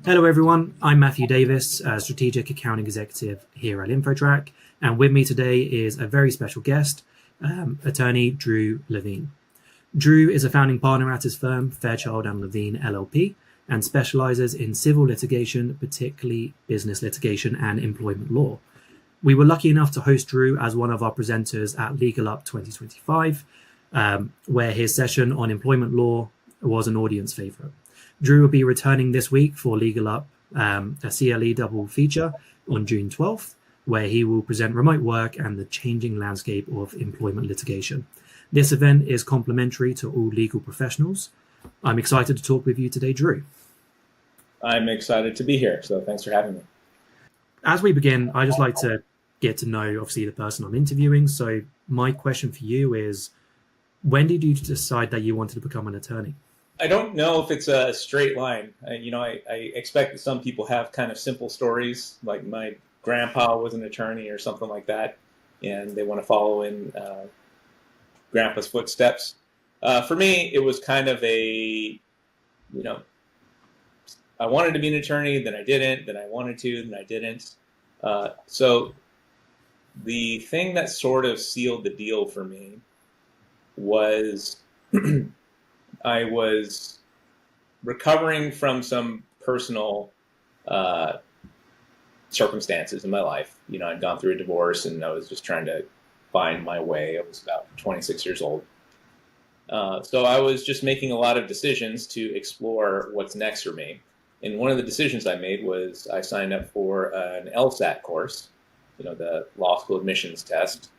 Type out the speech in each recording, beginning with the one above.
Hello, everyone. I'm Matthew Davis, Strategic Accounting Executive here at InfoTrack. And with me today is a very special guest, attorney Drew Levine. Drew is a founding partner at his firm, Fairchild Levine LLP, and specializes in civil litigation, particularly business litigation and employment law. We were lucky enough to host Drew as one of our presenters at Legal Up 2025, where his session on employment law was an audience favorite. Drew will be returning this week for Legal Up, a CLE Double Feature on June 12th, where he will present remote work and the changing landscape of employment litigation. This event is complimentary to all legal professionals. I'm excited to talk with you today, Drew. I'm excited to be here, so thanks for having me. As we begin, I just like to get to know, obviously, the person I'm interviewing. So my question for you is, when did you decide that you wanted to become an attorney? I don't know if it's a straight line. I expect that some people have kind of simple stories, like my grandpa was an attorney or something like that, and they want to follow in grandpa's footsteps. For me, it was kind of I wanted to be an attorney, then I didn't, then I wanted to, then I didn't. So the thing that sort of sealed the deal for me was I was recovering from some personal circumstances in my life. I'd gone through a divorce and I was just trying to find my way. I was about 26 years old. So I was just making a lot of decisions to explore what's next for me. And one of the decisions I made was I signed up for an LSAT course, the law school admissions test,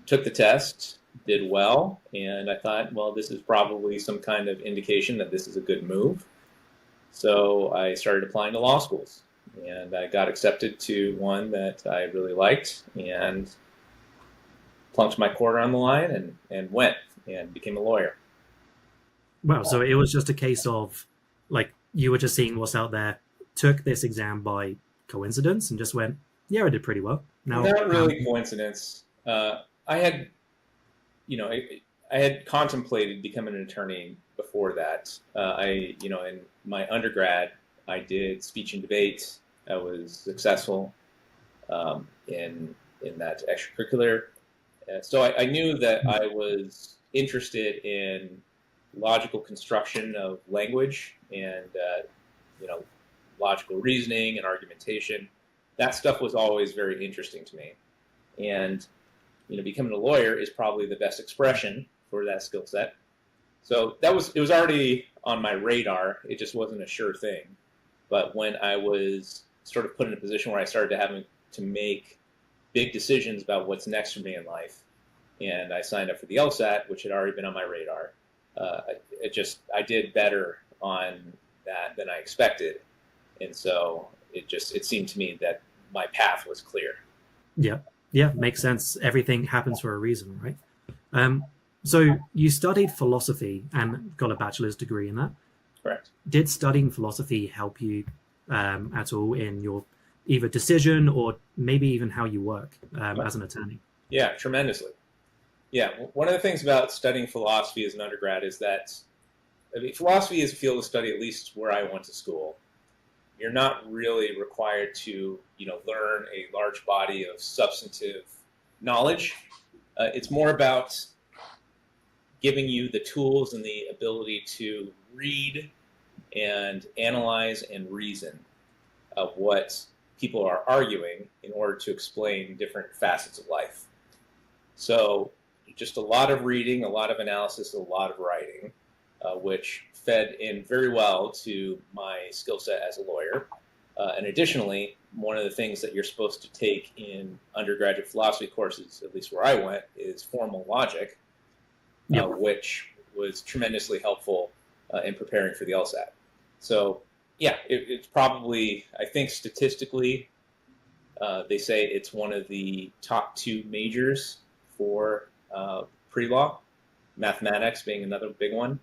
took the test, did well, and I thought, well, this is probably some kind of indication that this is a good move. So I started applying to law schools, and I got accepted to one that I really liked and plunked my quarter on the line and went and became a lawyer. Wow, so it was just a case of, like, you were just seeing what's out there, took this exam by coincidence and just went, yeah, I did pretty well. Not really coincidence. I had contemplated becoming an attorney before that. In my undergrad, I did speech and debate. I was successful in that extracurricular. So I knew that I was interested in logical construction of language and logical reasoning and argumentation. That stuff was always very interesting to me. And becoming a lawyer is probably the best expression for that skill set. So it was already on my radar. It just wasn't a sure thing. But when I was sort of put in a position where I started having to make big decisions about what's next for me in life, and I signed up for the LSAT, which had already been on my radar, I did better on that than I expected. And so it seemed to me that my path was clear. Yeah, makes sense. Everything happens for a reason, right? So you studied philosophy and got a bachelor's degree in that. Correct. Did studying philosophy help you at all in your either decision or maybe even how you work as an attorney? Yeah, tremendously. Yeah, one of the things about studying philosophy as an undergrad is that, philosophy is a field of study, at least where I went to school. You're not really required to, learn a large body of substantive knowledge. It's more about giving you the tools and the ability to read and analyze and reason of what people are arguing in order to explain different facets of life. So just a lot of reading, a lot of analysis, a lot of writing, which fed in very well to my skill set as a lawyer. And additionally, one of the things that you're supposed to take in undergraduate philosophy courses, at least where I went, is formal logic, which was tremendously helpful in preparing for the LSAT. So, yeah, it's probably, I think statistically, they say it's one of the top two majors for pre-law, mathematics being another big one.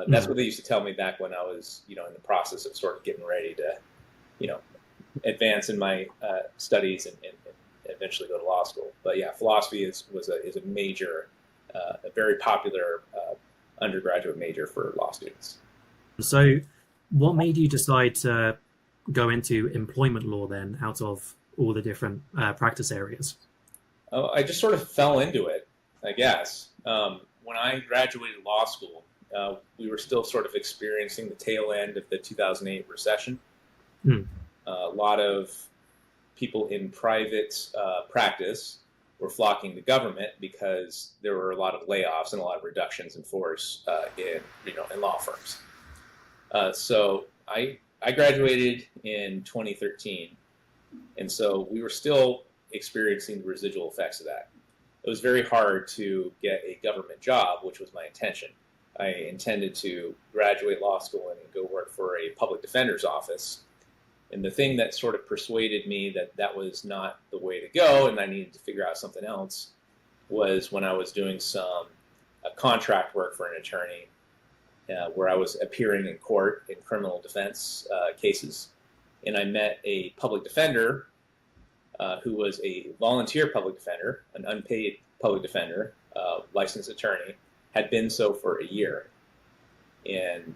That's what they used to tell me back when I was, in the process of sort of getting ready to, advance in my studies and eventually go to law school. But yeah, philosophy is a major, a very popular undergraduate major for law students. So what made you decide to go into employment law then, out of all the different practice areas? Oh, I just sort of fell into it, I guess. When I graduated law school, we were still sort of experiencing the tail end of the 2008 recession. A lot of people in private practice were flocking to government because there were a lot of layoffs and a lot of reductions in force in law firms. So I graduated in 2013, and so we were still experiencing the residual effects of that. It was very hard to get a government job, which was my intention. I intended to graduate law school and go work for a public defender's office. And the thing that sort of persuaded me that that was not the way to go and I needed to figure out something else was when I was doing some contract work for an attorney where I was appearing in court in criminal defense cases. And I met a public defender who was a volunteer public defender, an unpaid public defender, licensed attorney, had been so for a year. And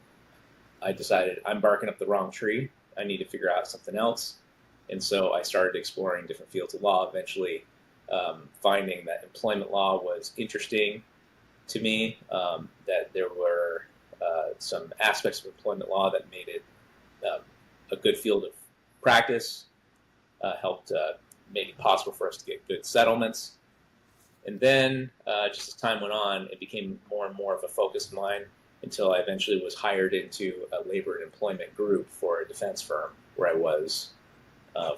I decided I'm barking up the wrong tree. I need to figure out something else. And so I started exploring different fields of law, eventually finding that employment law was interesting to me, that there were some aspects of employment law that made it a good field of practice, helped make it possible for us to get good settlements. And then just as time went on, it became more and more of a focus of mine until I eventually was hired into a labor and employment group for a defense firm where I was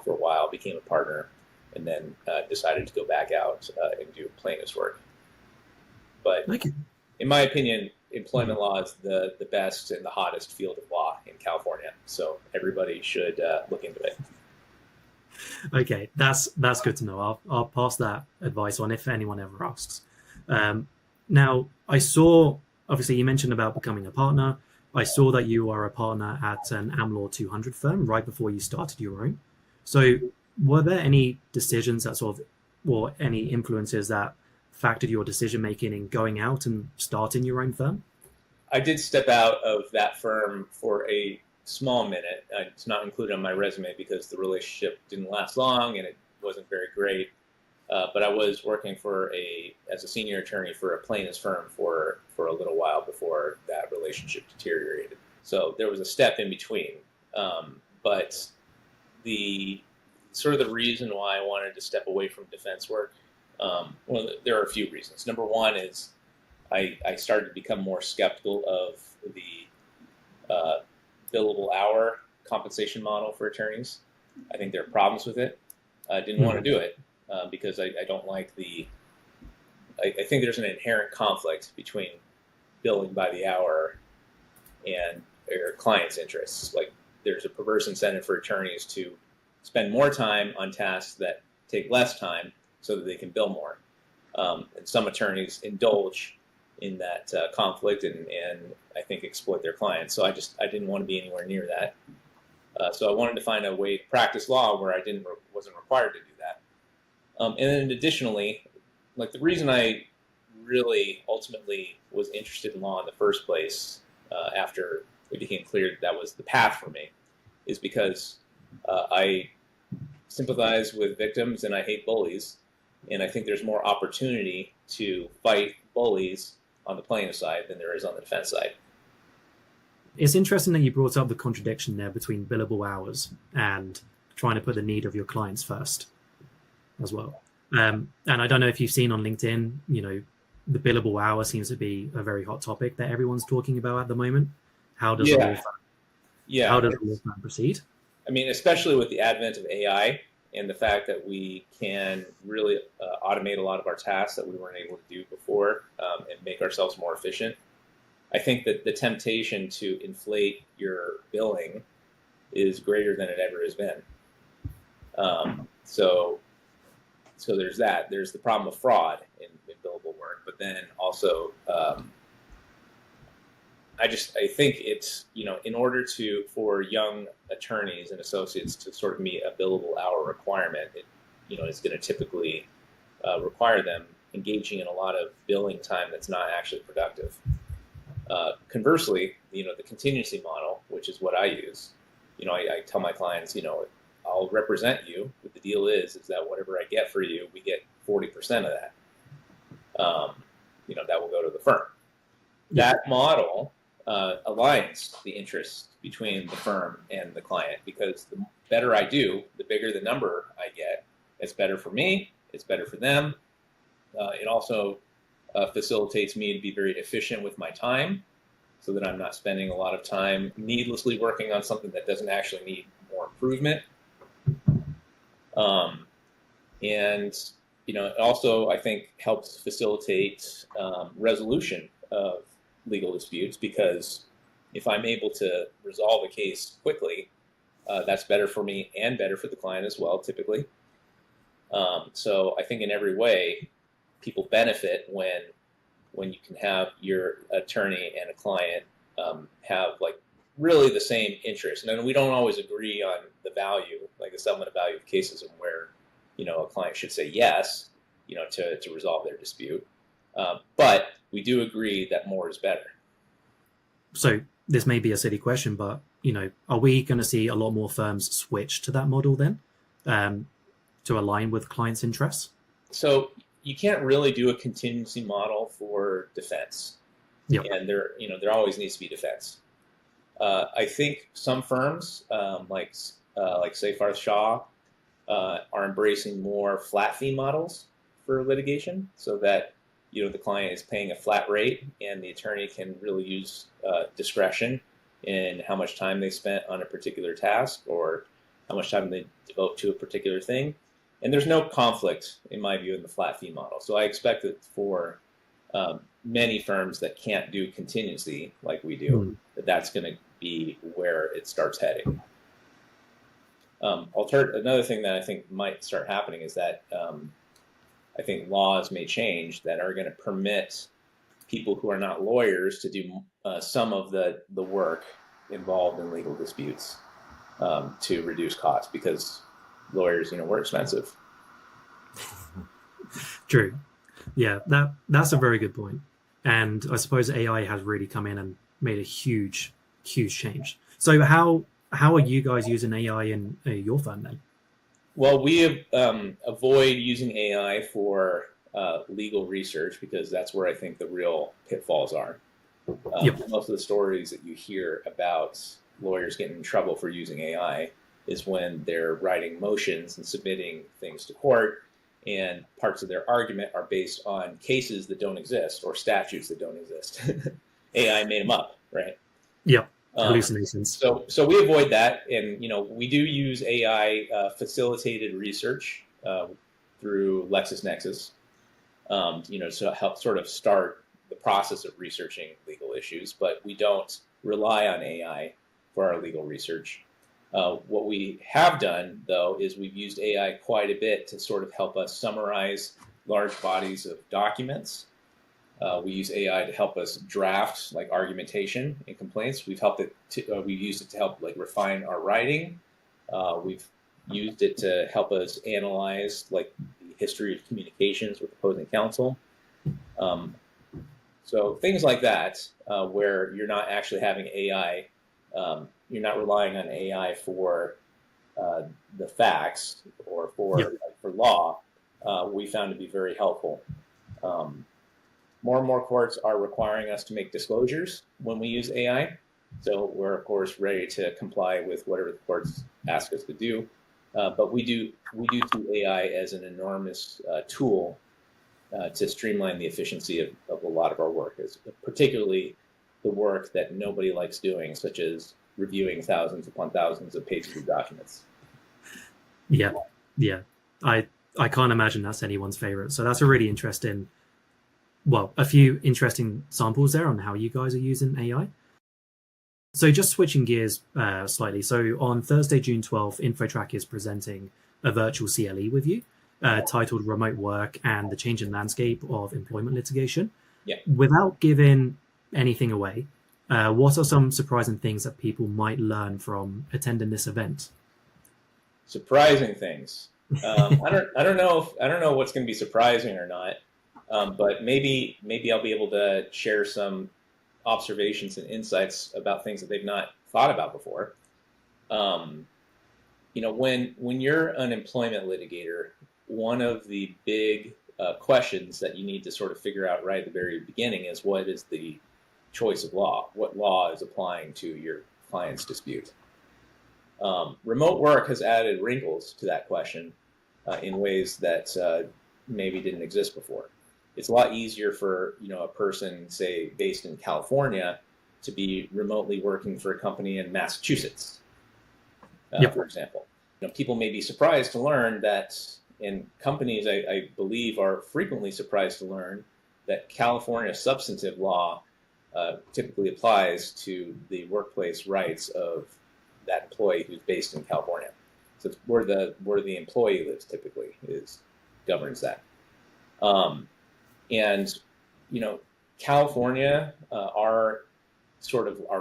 for a while, became a partner, and then decided to go back out and do plaintiff's work. But in my opinion, employment law is the best and the hottest field of law in California. So everybody should look into it. Okay, that's good to know. I'll pass that advice on if anyone ever asks. Now, I saw, obviously, you mentioned about becoming a partner. I saw that you are a partner at an AmLaw 200 firm right before you started your own. So were there any decisions that or any influences that factored your decision making in going out and starting your own firm? I did step out of that firm for a small minute. It's not included on my resume because the relationship didn't last long and it wasn't very great. But I was working as a senior attorney for a plaintiff's firm for a little while before that relationship deteriorated. So there was a step in between. But the reason why I wanted to step away from defense work, there are a few reasons. Number one is I started to become more skeptical of the billable hour compensation model for attorneys. I think there are problems with it. I didn't want to do it because I don't like I think there's an inherent conflict between billing by the hour and your client's interests. Like there's a perverse incentive for attorneys to spend more time on tasks that take less time so that they can bill more. And some attorneys indulge in that conflict and I think exploit their clients. So I didn't want to be anywhere near that. So I wanted to find a way to practice law where I wasn't required to do that. And then additionally, like the reason I really ultimately was interested in law in the first place, after it became clear that was the path for me, is because I sympathize with victims and I hate bullies. And I think there's more opportunity to fight bullies on the plaintiff side than there is on the defense side. It's interesting that you brought up the contradiction there between billable hours and trying to put the need of your clients first as well. And I don't know if you've seen on LinkedIn, the billable hour seems to be a very hot topic that everyone's talking about at the moment. How does a law firm proceed? I mean, especially with the advent of AI and the fact that we can really automate a lot of our tasks that we weren't able to do before and make ourselves more efficient. I think that the temptation to inflate your billing is greater than it ever has been. So there's that. There's the problem of fraud in billable work, but then also I think it's, in order for young attorneys and associates to sort of meet a billable hour requirement, it's going to typically require them engaging in a lot of billing time that's not actually productive. Conversely, the contingency model, which is what I use, I tell my clients, I'll represent you, but the deal is that whatever I get for you, we get 40% of that. That will go to the firm. Yeah. That model aligns the interests between the firm and the client, because the better I do, the bigger the number I get. It's better for me. It's better for them. It also facilitates me to be very efficient with my time, so that I'm not spending a lot of time needlessly working on something that doesn't actually need more improvement. And it also, I think, helps facilitate resolution of legal disputes, because if I'm able to resolve a case quickly, that's better for me and better for the client as well, typically. So I think in every way, people benefit when you can have your attorney and a client have really the same interest. And we don't always agree on the value, like the settlement value of cases, and where a client should say yes, to resolve their dispute. But we do agree that more is better. So this may be a silly question, but are we going to see a lot more firms switch to that model then, to align with clients' interests? So you can't really do a contingency model for defense. Yep. And there always needs to be defense. I think some firms, like Seyfarth Shaw, are embracing more flat fee models for litigation, so that the client is paying a flat rate and the attorney can really use discretion in how much time they spent on a particular task or how much time they devote to a particular thing. And there's no conflict, in my view, in the flat fee model. So I expect that for many firms that can't do contingency like we do, that's going to be where it starts heading. Another thing that I think might start happening is that I think laws may change that are going to permit people who are not lawyers to do some of the work involved in legal disputes to reduce costs, because lawyers, we're expensive. True. Yeah, that's a very good point. And I suppose AI has really come in and made a huge change. So how are you guys using AI in your firm then? Well, we avoid using AI for legal research, because that's where I think the real pitfalls are. Yep. Most of the stories that you hear about lawyers getting in trouble for using AI is when they're writing motions and submitting things to court, and parts of their argument are based on cases that don't exist or statutes that don't exist. AI made them up, right? Yep. Hallucinations. So we avoid that, and we do use AI facilitated research through LexisNexis, to help sort of start the process of researching legal issues. But we don't rely on AI for our legal research. What we have done, though, is we've used AI quite a bit to sort of help us summarize large bodies of documents. We use AI to help us draft argumentation in complaints. We've used it to help refine our writing. We've used it to help us analyze the history of communications with opposing counsel. So things like that, where you're not actually having AI, you're not relying on AI for the facts or for law, we found to be very helpful. More and more courts are requiring us to make disclosures when we use AI. So we're, of course, ready to comply with whatever the courts ask us to do. But we do see AI as an enormous tool to streamline the efficiency of a lot of our work, particularly the work that nobody likes doing, such as reviewing thousands upon thousands of pages of documents. Yeah. I can't imagine that's anyone's favorite. So that's a really interesting, a few interesting samples there on how you guys are using AI. So just switching gears slightly. So on Thursday, June 12th, InfoTrack is presenting a virtual CLE with you titled Remote Work and the Changing Landscape of Employment Litigation. Yeah. Without giving anything away, what are some surprising things that people might learn from attending this event? Surprising things. I don't know what's going to be surprising or not, but maybe I'll be able to share some observations and insights about things that they've not thought about before. When you're an employment litigator, one of the big questions that you need to sort of figure out right at the very beginning is, what is the choice of law? What law is applying to your client's dispute? Remote work has added wrinkles to that question in ways that maybe didn't exist before. It's a lot easier for a person, say, based in California, to be remotely working for a company in Massachusetts, for example. People may be surprised to learn that, and companies, I believe, are frequently surprised to learn that California substantive law typically applies to the workplace rights of that employee who's based in California. So it's where the employee lives typically governs that. California, our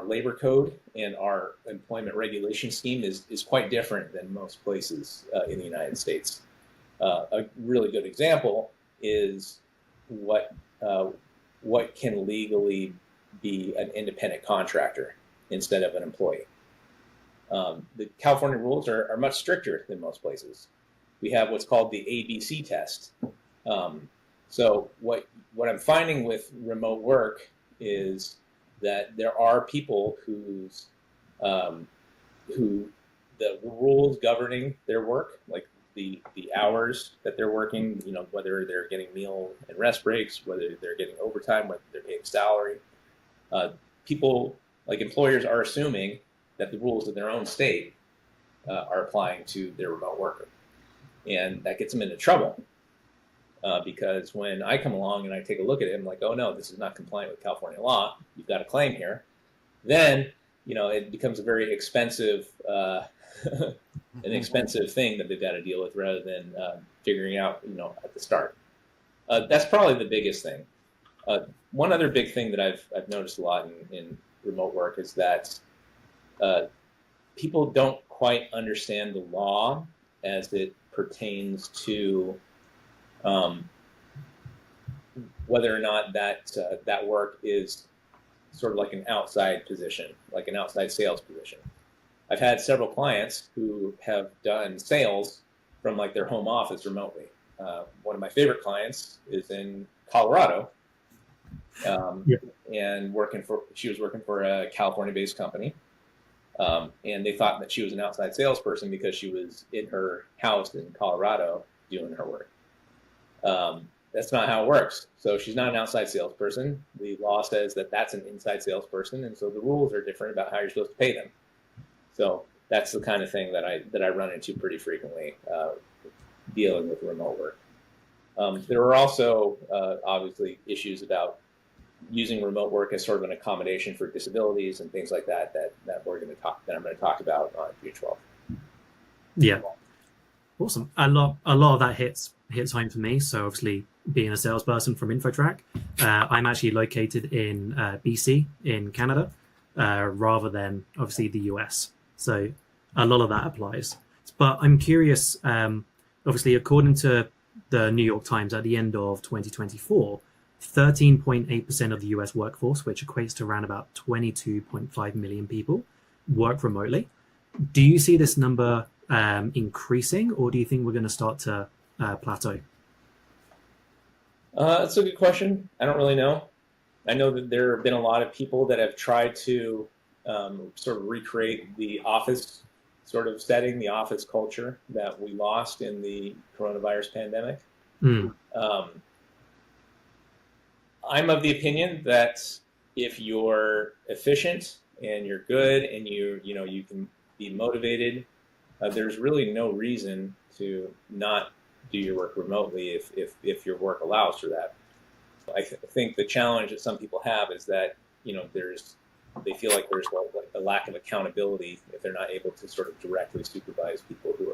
labor code and our employment regulation scheme is quite different than most places in the United States. A really good example is what can legally be an independent contractor instead of an employee. The California rules are much stricter than most places. We have what's called the ABC test. So what I'm finding with remote work is that there are people who the rules governing their work, like the hours that they're working, whether they're getting meal and rest breaks, whether they're getting overtime, whether they're getting salary, people, like employers, are assuming that the rules of their own state are applying to their remote worker. And that gets them into trouble because when I come along and I take a look at it, I'm like, oh no, this is not compliant with California law. You've got a claim here. Then, it becomes a very expensive, an expensive thing that they've got to deal with rather than figuring out, at the start. That's probably the biggest thing. One other big thing that I've noticed a lot in remote work is that people don't quite understand the law as it pertains to whether or not that work is sort of like an outside position, like an outside sales position. I've had several clients who have done sales from like their home office remotely. One of my favorite clients is in Colorado, and she was working for a California-based company. And they thought that she was an outside salesperson because she was in her house in Colorado doing her work. That's not how it works. So she's not an outside salesperson. The law says that that's an inside salesperson, and so the rules are different about how you're supposed to pay them. So that's the kind of thing that I run into pretty frequently dealing with remote work. There are also obviously issues about using remote work as sort of an accommodation for disabilities and things like that I'm going to talk about on June 12th. Yeah, awesome. A lot of that hits home for me. So obviously, being a salesperson from InfoTrack, I'm actually located in BC in Canada, rather than obviously the US. So a lot of that applies. But I'm curious. Obviously, according to the New York Times, at the end of 2024. 13.8% of the US workforce, which equates to around about 22.5 million people, work remotely. Do you see this number increasing, or do you think we're going to start to plateau? That's a good question. I don't really know. I know that there have been a lot of people that have tried to sort of recreate the office sort of setting, the office culture that we lost in the coronavirus pandemic. I'm of the opinion that if you're efficient and you're good and you can be motivated, there's really no reason to not do your work remotely if your work allows for that. I think the challenge that some people have is that they feel like there's a lack of accountability if they're not able to sort of directly supervise people who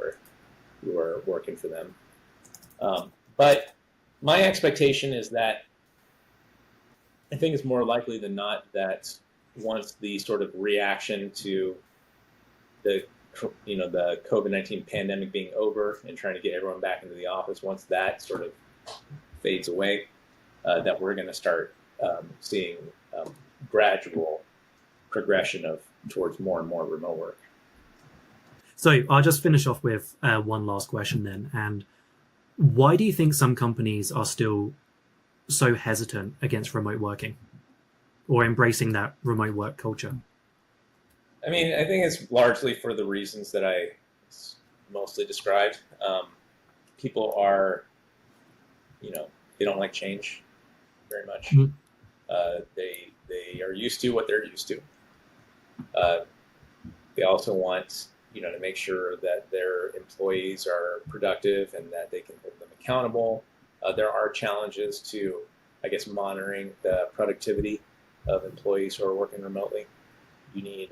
are working for them. But my expectation is that I think it's more likely than not that once the sort of reaction to the COVID-19 pandemic being over and trying to get everyone back into the office, once that sort of fades away, that we're going to start seeing gradual progression towards more and more remote work. So I'll just finish off with one last question then. And why do you think some companies are still so hesitant against remote working or embracing that remote work culture? I mean, I think it's largely for the reasons that I mostly described. People are, they don't like change very much. Mhm. They are used to what they're used to. They also want, to make sure that their employees are productive and that they can hold them accountable. There are challenges to, I guess, monitoring the productivity of employees who are working remotely. You need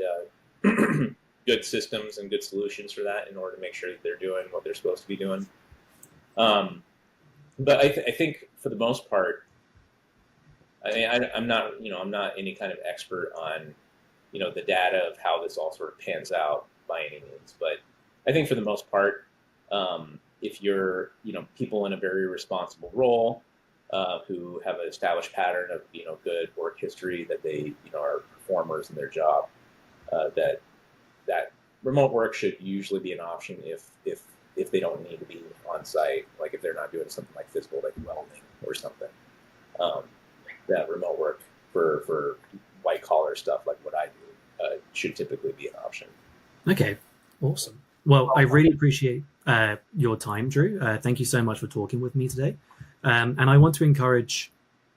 good systems and good solutions for that in order to make sure that they're doing what they're supposed to be doing. But I think for the most part, I'm not any kind of expert on, the data of how this all sort of pans out by any means. But I think for the most part, if you're, people in a very responsible role who have an established pattern of, good work history, that they, are performers in their job, that remote work should usually be an option if they don't need to be on site, like if they're not doing something like physical, like welding or something. That remote work for white collar stuff like what I do should typically be an option. Okay, awesome. Well, I really appreciate your time, Drew. Thank you so much for talking with me today. And I want to encourage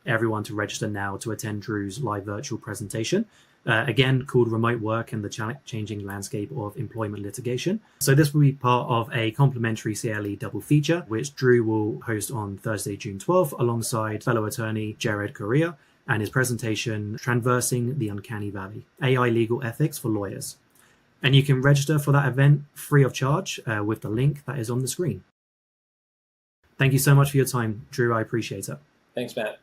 everyone to register now to attend Drew's live virtual presentation, again, called Remote Work and the Changing Landscape of Employment Litigation. So this will be part of a complimentary CLE Double Feature, which Drew will host on Thursday, June 12th, alongside fellow attorney Jared Correia, and his presentation, Traversing the Uncanny Valley, AI Legal Ethics for Lawyers. And you can register for that event free of charge with the link that is on the screen. Thank you so much for your time, Drew. I appreciate it. Thanks, Matt.